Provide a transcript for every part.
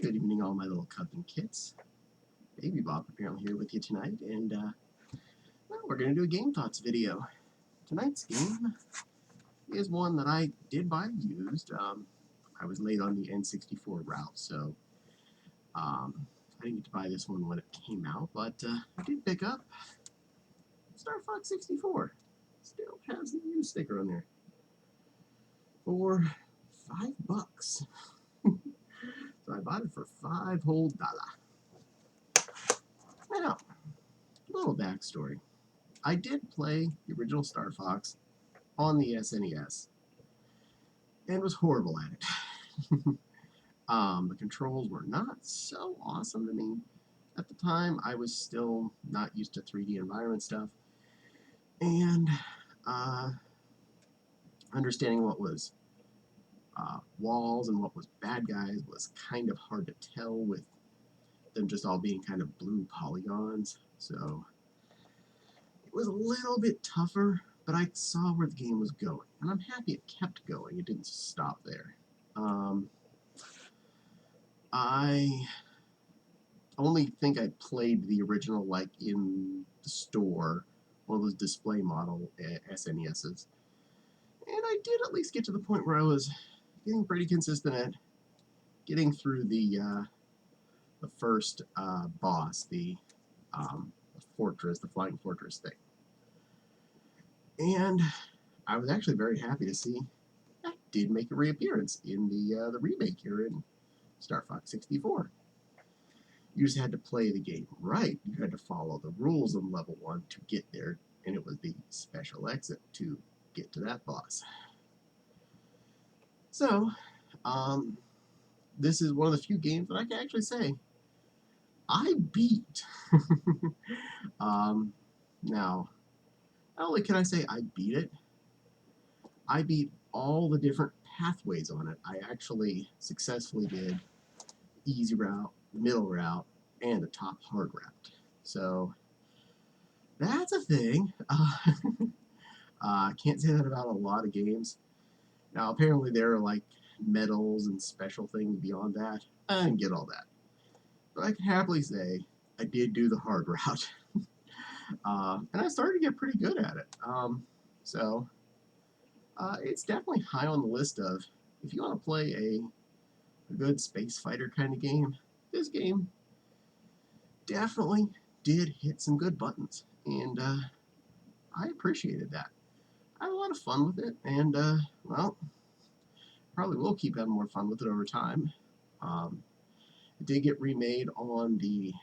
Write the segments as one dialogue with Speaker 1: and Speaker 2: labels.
Speaker 1: Good evening, all my little cubs and kits. Babybop apparently here with you tonight, and well, we're going to do a Game Thoughts video. Tonight's game is one that I did buy used. I was late on the N64 route, so I didn't get to buy this one when it came out, but I did pick up Starfox 64. Still has the used sticker on there for $5. So I bought it for $5 whole. Now, a little backstory. I did play the original Starfox on the SNES and was horrible at it. The controls were not so awesome to me. At the time, I was still not used to 3D environment stuff, and understanding what was walls and what was bad guys was kind of hard to tell with them just all being kind of blue polygons. So it was a little bit tougher, but I saw where the game was going, and I'm happy it kept going. It didn't stop there. I only think I played the original like in the store, one of those display model SNESs, and I did at least get to the point where I was getting pretty consistent at getting through the first boss, the fortress, the flying fortress thing. And I was actually very happy to see that did make a reappearance in the remake here in Starfox 64. You just had to play the game right. You had to follow the rules of level 1 to get there, and it was the special exit to get to that boss. So, this is one of the few games that I can actually say I beat. Now, not only can I say I beat it, I beat all the different pathways on it. I actually successfully did easy route, middle route, and the top hard route. So that's a thing. I can't say that about a lot of games. Now, apparently there are like medals and special things beyond that. I didn't get all that. But I can happily say I did do the hard route. And I started to get pretty good at it. So it's definitely high on the list of, if you want to play a good space fighter kind of game, this game definitely did hit some good buttons. And I appreciated that. I had a lot of fun with it, and well, probably will keep having more fun with it over time. It did get remade on the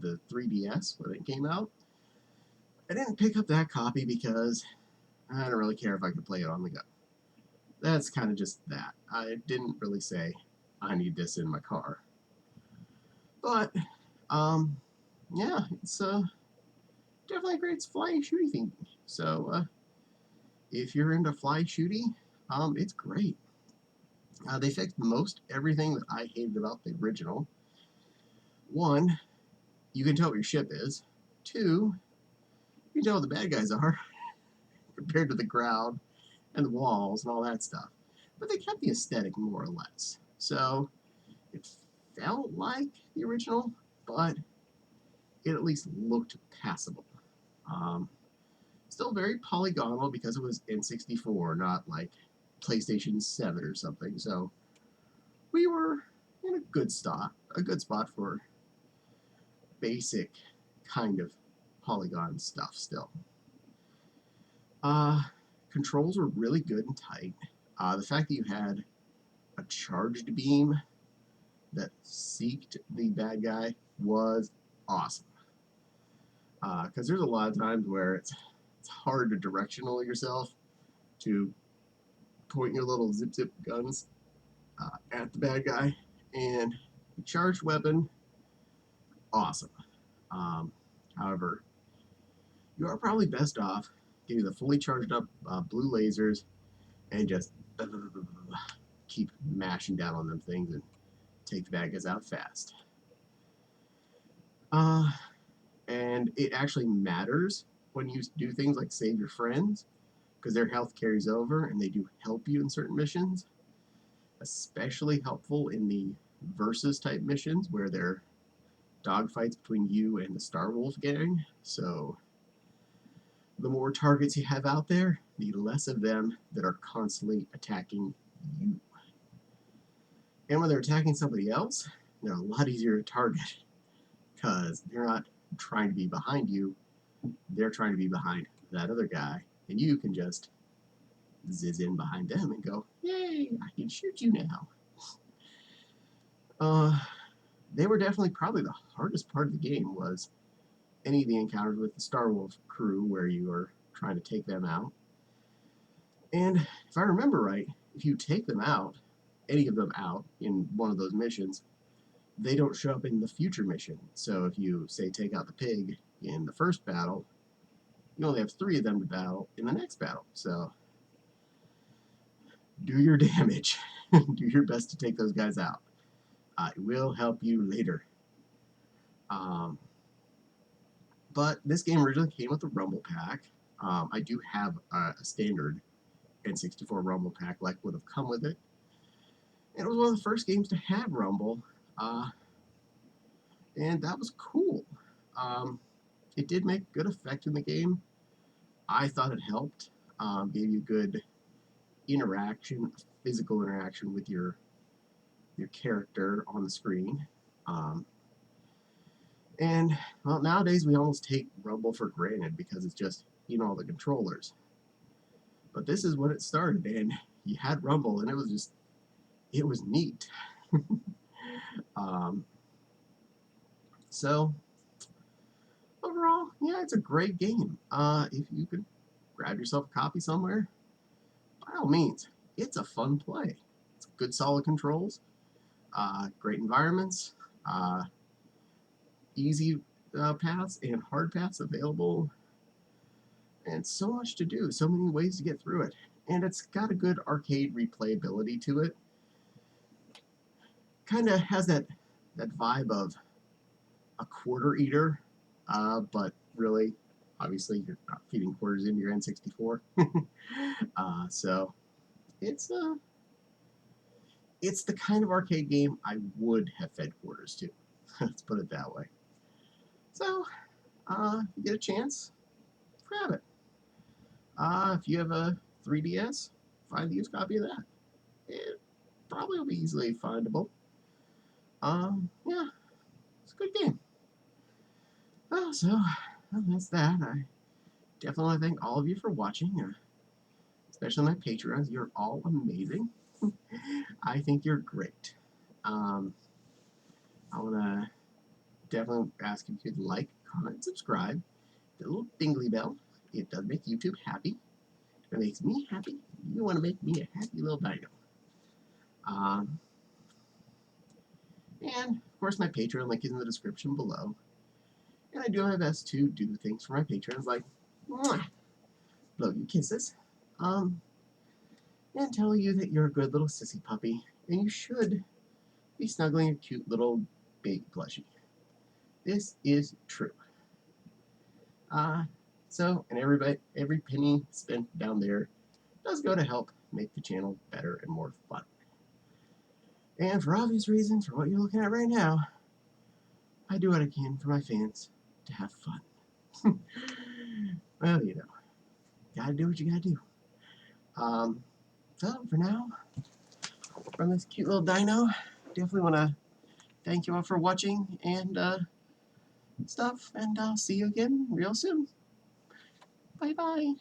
Speaker 1: 3DS when it came out. I didn't pick up that copy because I don't really care if I could play it on the go. That's kind of just that. I didn't really say I need this in my car. But yeah, it's definitely a great fly shooty thing. So if you're into fly shooty, it's great. They fixed most everything that I hated about the original. One, you can tell what your ship is. Two, you can tell what the bad guys are compared to the ground and the walls and all that stuff. But they kept the aesthetic more or less. So it felt like the original, but it at least looked passable. Still very polygonal because it was N64, not like PlayStation 7 or something. So we were in a good spot for basic kind of polygon stuff still. Controls were really good and tight. The fact that you had a charged beam that seeked the bad guy was awesome. Because there's a lot of times where it's hard to directional yourself to point your little zip guns at the bad guy, and the charged weapon, awesome. However, you are probably best off getting the fully charged up blue lasers and just keep mashing down on them things and take the bad guys out fast. And it actually matters when you do things like save your friends, because their health carries over and they do help you in certain missions. Especially helpful in the versus type missions where they're dogfights between you and the Starwolf gang. So the more targets you have out there, the less of them that are constantly attacking you. And when they're attacking somebody else, they're a lot easier to target because they're not trying to be behind you, they're trying to be behind that other guy, and you can just zizz in behind them and go, yay, I can shoot you now. They were definitely probably the hardest part of the game was any of the encounters with the Starwolf crew where you are trying to take them out. And if I remember right, if you take them out, any of them out in one of those missions, they don't show up in the future mission. So if you, say, take out the pig in the first battle, you only have 3 of them to battle in the next battle. So do your damage. Do your best to take those guys out. It will help you later. But this game originally came with a Rumble Pack. I do have a standard N64 Rumble Pack like would have come with it. And it was one of the first games to have Rumble. And that was cool. It did make good effect in the game. I thought it helped. Gave you good interaction, physical interaction with your character on the screen. And well, nowadays we almost take Rumble for granted because it's just all the controllers. But this is when it started, and you had Rumble, and it was neat. So overall, yeah, it's a great game. If you could grab yourself a copy somewhere, by all means, it's a fun play. It's good, solid controls, great environments, easy paths and hard paths available, and so much to do, so many ways to get through it. And it's got a good arcade replayability to it. Kind of has that vibe of a quarter eater, but really, obviously, you're not feeding quarters into your N64. So it's the kind of arcade game I would have fed quarters to. Let's put it that way. So, if you get a chance, grab it. If you have a 3DS, find the used copy of that. It probably will be easily findable. Yeah, it's a good game. Well, so that's that. I definitely want to thank all of you for watching, especially my Patreons. You're all amazing. I think you're great. I want to definitely ask if you'd like, comment, subscribe, the little dingly bell. It does make YouTube happy. It makes me happy. You want to make me a happy little dino. And, of course, my Patreon link is in the description below. And I do my best to do things for my patrons, like mwah, blow you kisses, and tell you that you're a good little sissy puppy, and you should be snuggling your cute little baby plushie. This is true. So, and every penny spent down there does go to help make the channel better and more fun. And for obvious reasons, for what you're looking at right now, I do what I can for my fans to have fun. Well, gotta do what you gotta do. So, for now, from this cute little dino, definitely want to thank you all for watching and stuff, and I'll see you again real soon. Bye-bye.